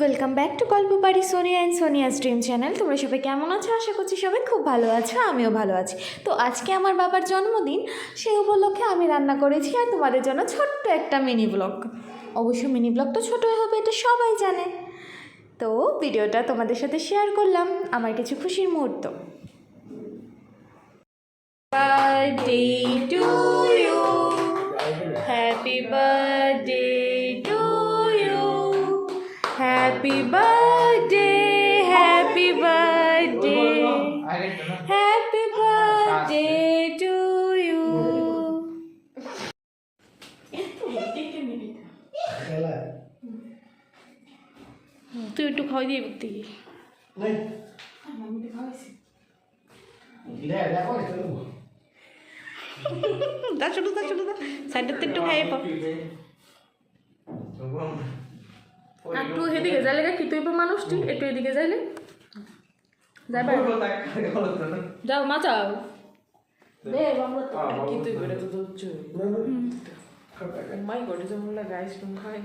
Welcome back to গল্প বাড়ি Sonia and Sonia's dream channel. তোমরা সবাই কেমন আছো? আশা করছি সবাই খুব ভালো আছো, আমিও ভালো আছি। তো আজকে আমার বাবার জন্মদিন, সেই উপলক্ষে আমি রান্না করেছি আর তোমাদের জন্য ছোট্ট একটা মিনি ব্লগ। অবশ্য মিনি ব্লগ তো ছোটোই হবে, এটা সবাই জানে। তো ভিডিওটা তোমাদের সাথে শেয়ার করলাম, আমার কিছু খুশির মুহূর্ত। Birthday to you, happy birthday to you, happy birthday, happy birthday, happy birthday to you. তুই একটু খাওয়াই দিয়ে করতে গিয়ে দা ছোটো দা ছোটো দা সাইডের একটু খাইয়ে পাও। একটু এদিকে যাইলে কি তুই মানুষটি একটু এদিকে যাইলে যাইবা, যাও মা যাও দে আমরা তো কি তুই করে তো দচ্ছ মাই গড যে মোলা গাইস তুমি খাই